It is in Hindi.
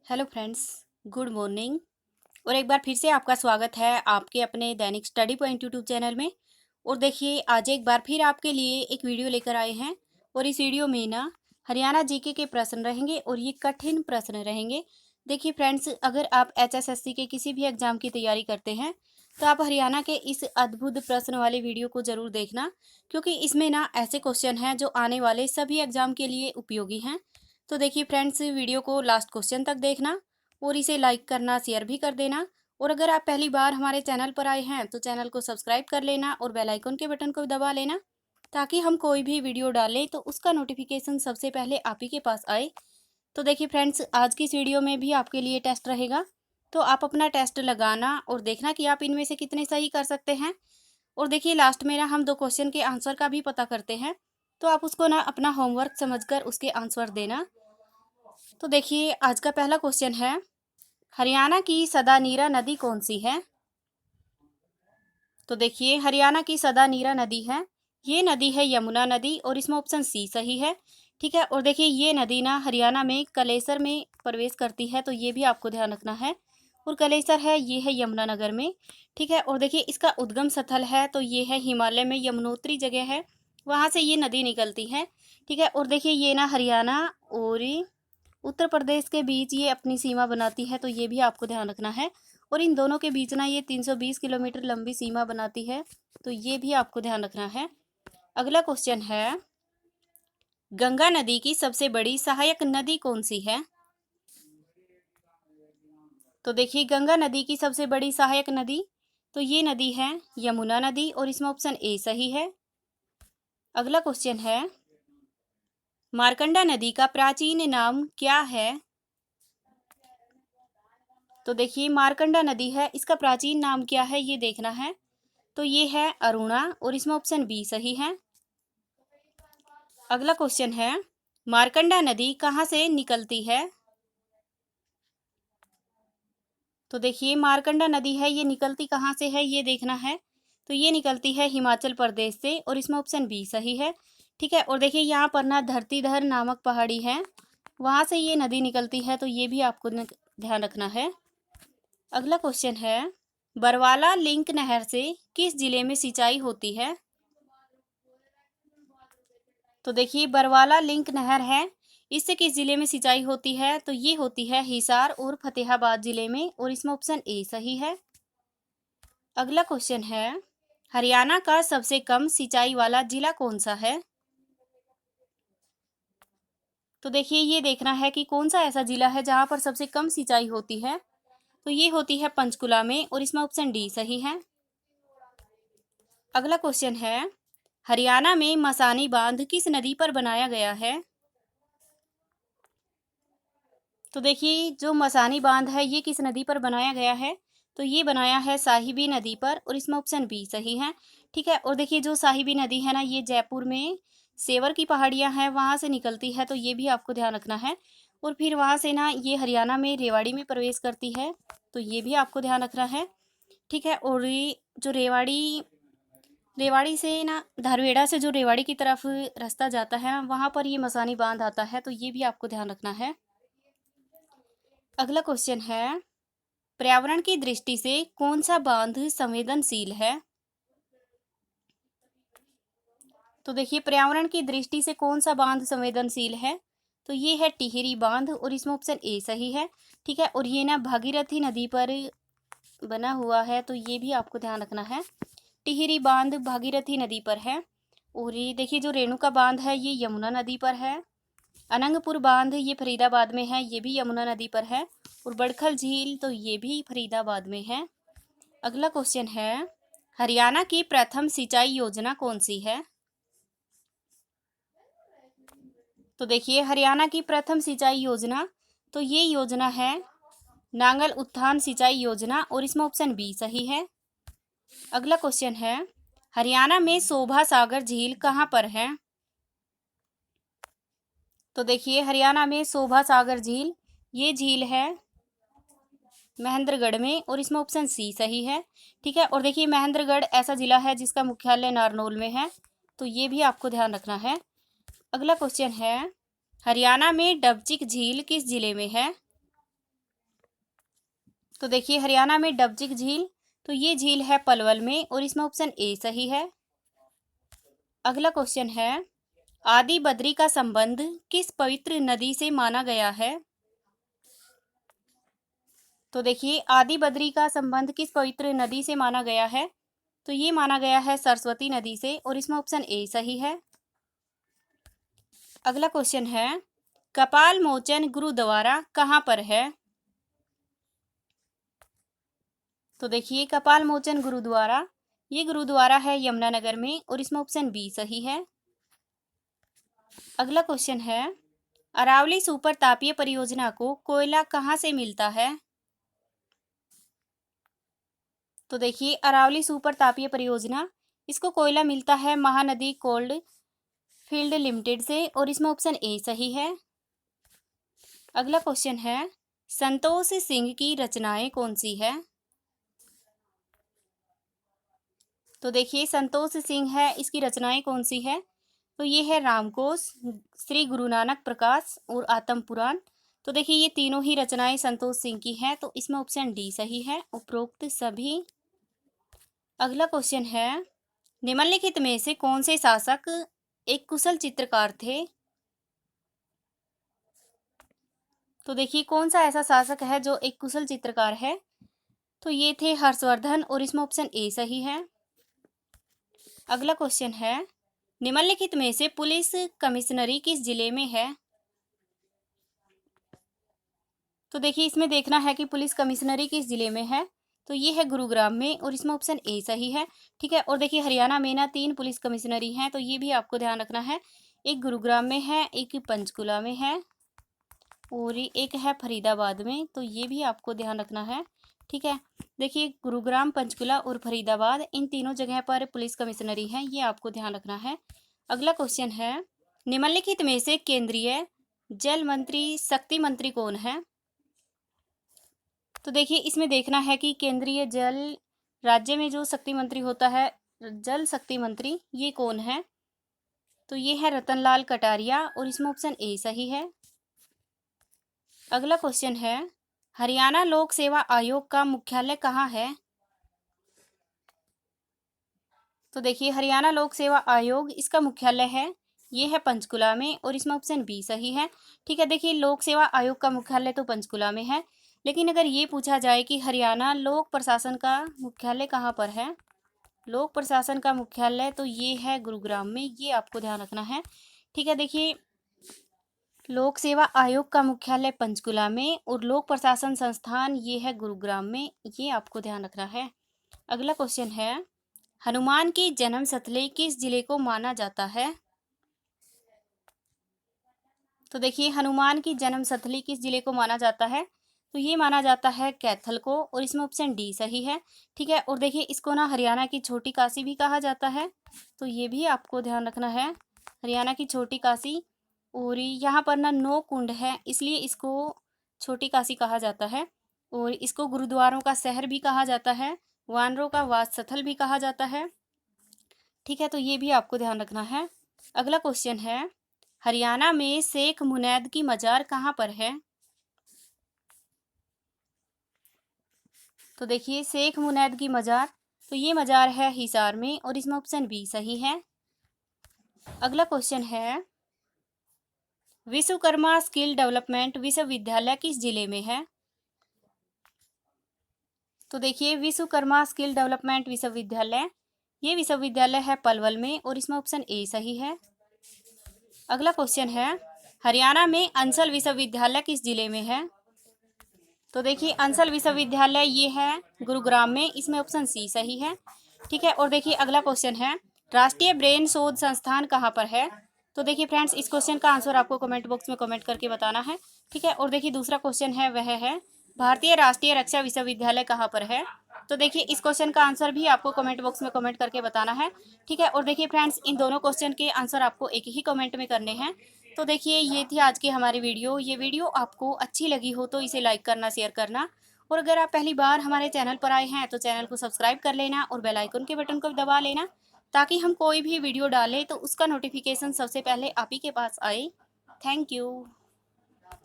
Hello friends, good morning. और एक बार फिर से आपका स्वागत है आपके अपने दैनिक स्टडी पॉइंट यूट्यूब चैनल में। और देखिए, आज एक बार फिर आपके लिए एक वीडियो लेकर आए हैं। और इस वीडियो में ना हरियाणा जीके के प्रश्न रहेंगे और ये कठिन प्रश्न रहेंगे। देखिए फ्रेंड्स, अगर आप एचएसएससी के किसी भी एग्जाम की तैयारी करते हैं तो आप हरियाणा के इस अद्भुत प्रश्न वाले वीडियो को जरूर देखना, क्योंकि इसमें ना ऐसे क्वेश्चन हैं जो आने वाले सभी एग्जाम के लिए उपयोगी हैं। तो देखिए फ्रेंड्स, वीडियो को लास्ट क्वेश्चन तक देखना और इसे लाइक करना, शेयर भी कर देना। और अगर आप पहली बार हमारे चैनल पर आए हैं तो चैनल को सब्सक्राइब कर लेना और बेल आइकन के बटन को दबा लेना, ताकि हम कोई भी वीडियो डालें तो उसका नोटिफिकेशन सबसे पहले आप ही के पास आए। तो देखिए फ्रेंड्स, आज की इस वीडियो में भी आपके लिए टेस्ट रहेगा, तो आप अपना टेस्ट लगाना और देखना कि आप इनमें से कितने सही कर सकते हैं। और देखिए, लास्ट में ना हम दो क्वेश्चन के आंसर का भी पता करते हैं, तो आप उसको ना अपना होमवर्क समझकर उसके आंसर देना। तो देखिए, आज का पहला क्वेश्चन है, हरियाणा की सदा नीरा नदी कौन सी है? तो देखिए, हरियाणा की सदा नीरा नदी है, ये नदी है यमुना नदी, और इसमें ऑप्शन सी सही है। ठीक है। और देखिए, ये नदी ना हरियाणा में कलेसर में प्रवेश करती है, तो ये भी आपको ध्यान रखना है। और कलेसर है, ये है यमुनानगर में। ठीक है। और देखिए, इसका उद्गम स्थल है तो ये है हिमालय में, यमुनोत्री जगह है, वहाँ से ये नदी निकलती है। ठीक है। और देखिए, ये ना हरियाणा और उत्तर प्रदेश के बीच ये अपनी सीमा बनाती है, तो ये भी आपको ध्यान रखना है। और इन दोनों के बीच ना ये 320 किलोमीटर लंबी सीमा बनाती है, तो ये भी आपको ध्यान रखना है। अगला क्वेश्चन है, गंगा नदी की सबसे बड़ी सहायक नदी कौन सी है? तो देखिए, गंगा नदी की सबसे बड़ी सहायक नदी, तो ये नदी है यमुना नदी, और इसमें ऑप्शन ए सही है। अगला क्वेश्चन है, मार्कंडा नदी का प्राचीन नाम क्या है? तो देखिए, मार्कंडा नदी है, इसका प्राचीन नाम क्या है ये देखना है। तो ये है अरुणा, और इसमें ऑप्शन बी सही है। अगला क्वेश्चन है, मार्कंडा नदी कहाँ से निकलती है? तो देखिए, मार्कंडा नदी है, ये निकलती कहाँ से है ये देखना है। तो ये निकलती है हिमाचल प्रदेश से, और इसमें ऑप्शन बी सही है। ठीक है। और देखिए, यहाँ पर ना धरतीधर नामक पहाड़ी है, वहाँ से ये नदी निकलती है, तो ये भी आपको ध्यान रखना है। अगला क्वेश्चन है, बरवाला लिंक नहर से किस जिले में सिंचाई होती है? तो देखिए, बरवाला लिंक नहर है, इससे किस जिले में सिंचाई होती है? तो ये होती है हिसार और फतेहाबाद जिले में, और इसमें ऑप्शन ए सही है। अगला क्वेश्चन है, हरियाणा का सबसे कम सिंचाई वाला जिला कौन सा है? तो देखिए, ये देखना है कि कौन सा ऐसा जिला है जहां पर सबसे कम सिंचाई होती है। तो ये होती है पंचकुला में, और इसमें ऑप्शन डी सही है। अगला क्वेश्चन है, हरियाणा में मसानी बांध किस नदी पर बनाया गया है? तो देखिए, जो मसानी बांध है ये किस नदी पर बनाया गया है? तो ये बनाया है साहिबी नदी पर, और इसमें ऑप्शन बी सही है। ठीक है। और देखिए, जो साहिबी नदी है ना, ये जयपुर में सेवर की पहाड़ियां हैं वहां से निकलती है, तो ये भी आपको ध्यान रखना है। और फिर वहां से ना ये हरियाणा में रेवाड़ी में प्रवेश करती है, तो ये भी आपको ध्यान रखना है। ठीक है। और ये जो रेवाड़ी रेवाड़ी से ना धारवेड़ा से जो रेवाड़ी की तरफ रास्ता जाता है ना, वहां पर ये मसानी बांध आता है, तो ये भी आपको ध्यान रखना है। अगला क्वेश्चन है, पर्यावरण की दृष्टि से कौन सा बांध संवेदनशील है? तो देखिए, पर्यावरण की दृष्टि से कौन सा बांध संवेदनशील है? तो ये है टिहरी बांध, और इसमें ऑप्शन ए सही है। ठीक है। और ये ना भागीरथी नदी पर बना हुआ है, तो ये भी आपको ध्यान रखना है। टिहरी बांध भागीरथी नदी पर है। और ये देखिए, जो रेणुका बांध है ये यमुना नदी पर है। अनंगपुर बांध ये फरीदाबाद में है, ये भी यमुना नदी पर है। और बड़खल झील तो ये भी फरीदाबाद में है। अगला क्वेश्चन है, हरियाणा की प्रथम सिंचाई योजना कौन सी है? तो देखिए, हरियाणा की प्रथम सिंचाई योजना, तो ये योजना है नांगल उत्थान सिंचाई योजना, और इसमें ऑप्शन बी सही है। अगला क्वेश्चन है, हरियाणा में शोभा सागर झील कहाँ पर है? तो देखिए, हरियाणा में शोभा सागर झील, ये झील है महेंद्रगढ़ में, और इसमें ऑप्शन सी सही है। ठीक है। और देखिए, महेंद्रगढ़ ऐसा जिला है जिसका मुख्यालय नारनौल में है, तो ये भी आपको ध्यान रखना है। अगला क्वेश्चन है, हरियाणा में डबचिक झील किस जिले में है? तो देखिए हरियाणा में डबजिक झील, तो ये झील है पलवल में और इसमें ऑप्शन ए सही है। अगला क्वेश्चन है, आदि बद्री का संबंध किस पवित्र नदी से माना गया है? तो देखिए आदि बद्री का संबंध किस पवित्र नदी से माना गया है? तो ये माना गया है सरस्वती नदी से और इसमें ऑप्शन ए सही है। अगला क्वेश्चन है, कपाल मोचन गुरुद्वारा कहाँ पर है? तो देखिए कपाल मोचन गुरुद्वारा, ये गुरुद्वारा है यमुनानगर में और इसमें ऑप्शन बी सही है। अगला क्वेश्चन है, अरावली सुपर तापीय परियोजना को कोयला कहाँ से मिलता है? तो देखिए अरावली सुपर तापीय परियोजना, इसको कोयला मिलता है महानदी कोल्ड फील्ड लिमिटेड से और इसमें ऑप्शन ए सही है। अगला क्वेश्चन है, संतोष सिंह की रचनाएं कौन सी है? तो देखिए संतोष सिंह है, इसकी रचनाएं कौन सी है? तो ये है रामकोश, श्री गुरु नानक प्रकाश और आत्म पुराण। तो देखिए ये तीनों ही रचनाएं संतोष सिंह की हैं, तो इसमें ऑप्शन डी सही है, उपरोक्त सभी। अगला क्वेश्चन है, निम्नलिखित में से कौन से शासक एक कुशल चित्रकार थे? तो देखिए कौन सा ऐसा शासक है जो एक कुशल चित्रकार है? तो ये थे हर्षवर्धन और इसमें ऑप्शन ए सही है। अगला क्वेश्चन है, निम्नलिखित में से पुलिस कमिश्नरी किस जिले में है? तो देखिए इसमें देखना है कि पुलिस कमिश्नरी किस जिले में है। तो ये है गुरुग्राम में और इसमें ऑप्शन ए सही है। ठीक है, और देखिए हरियाणा में ना 3 पुलिस कमिश्नरी हैं, तो ये भी आपको ध्यान रखना है। एक गुरुग्राम में है, एक पंचकुला में है और एक है फरीदाबाद में, तो ये भी आपको ध्यान रखना है। ठीक है, देखिए गुरुग्राम, पंचकुला और फरीदाबाद, इन तीनों जगह पर पुलिस कमिश्नरी है, ये आपको ध्यान रखना है। अगला क्वेश्चन है, निम्नलिखित में से केंद्रीय जल मंत्री शक्ति मंत्री कौन है? तो देखिए इसमें देखना है कि केंद्रीय जल राज्य में जो शक्ति मंत्री होता है, जल शक्ति मंत्री, ये कौन है? तो ये है रतनलाल कटारिया और इसमें ऑप्शन ए सही है। अगला क्वेश्चन है, हरियाणा लोक सेवा आयोग का मुख्यालय कहाँ है? तो देखिए हरियाणा लोक सेवा आयोग, इसका मुख्यालय है, ये है पंचकुला में और इसमें ऑप्शन बी सही है। ठीक है, देखिए लोक सेवा आयोग का मुख्यालय तो पंचकुला में है, लेकिन अगर ये पूछा जाए कि हरियाणा लोक प्रशासन का मुख्यालय कहाँ पर है, लोक प्रशासन का मुख्यालय तो ये है गुरुग्राम में, ये आपको ध्यान रखना है। ठीक है, देखिए लोक सेवा आयोग का मुख्यालय पंचकुला में और लोक प्रशासन संस्थान ये है गुरुग्राम में, ये आपको ध्यान रखना है। अगला क्वेश्चन है, हनुमान की जन्म स्थली किस जिले को माना जाता है? तो देखिए हनुमान की जन्म स्थली किस जिले को माना जाता है? तो ये माना जाता है कैथल को और इसमें ऑप्शन डी सही है। ठीक है, और देखिए इसको ना हरियाणा की छोटी काशी भी कहा जाता है, तो ये भी आपको ध्यान रखना है, हरियाणा की छोटी काशी। और यहाँ पर ना 9 कुंड है, इसलिए इसको छोटी काशी कहा जाता है और इसको गुरुद्वारों का शहर भी कहा जाता है, वानरों का वास स्थल भी कहा जाता है। ठीक है, तो ये भी आपको ध्यान रखना है। अगला क्वेश्चन है, हरियाणा में शेख मुनैद की मजार कहाँ पर है? तो देखिए शेख मुनैद की मजार, तो ये मजार है हिसार में और इसमें ऑप्शन बी सही है। अगला क्वेश्चन है, विश्वकर्मा स्किल डेवलपमेंट विश्वविद्यालय किस जिले में है? तो देखिए विश्वकर्मा स्किल डेवलपमेंट विश्वविद्यालय, ये विश्वविद्यालय है पलवल में और इसमें ऑप्शन ए सही है। अगला क्वेश्चन है, हरियाणा में अंसल विश्वविद्यालय किस जिले में है? तो देखिए अंसल विश्वविद्यालय ये है गुरुग्राम में, इसमें ऑप्शन सी सही है। ठीक है, और देखिए अगला क्वेश्चन है, राष्ट्रीय ब्रेन शोध संस्थान कहाँ पर है? तो देखिए फ्रेंड्स इस क्वेश्चन का आंसर आपको कमेंट बॉक्स में कमेंट करके बताना है। ठीक है, और देखिए दूसरा क्वेश्चन है वह है, भारतीय राष्ट्रीय रक्षा विश्वविद्यालय कहाँ पर है? तो देखिए इस क्वेश्चन का आंसर भी आपको कमेंट बॉक्स में कमेंट करके बताना है। ठीक है, और देखिए फ्रेंड्स इन दोनों क्वेश्चन के आंसर आपको एक ही कमेंट में करने हैं। तो देखिए ये थी आज की हमारी वीडियो, ये वीडियो आपको अच्छी लगी हो तो इसे लाइक करना, शेयर करना, और अगर आप पहली बार हमारे चैनल पर आए हैं तो चैनल को सब्सक्राइब कर लेना और बेल आइकन के बटन को दबा लेना, ताकि हम कोई भी वीडियो डालें तो उसका नोटिफिकेशन सबसे पहले आप ही के पास आए। Thank you.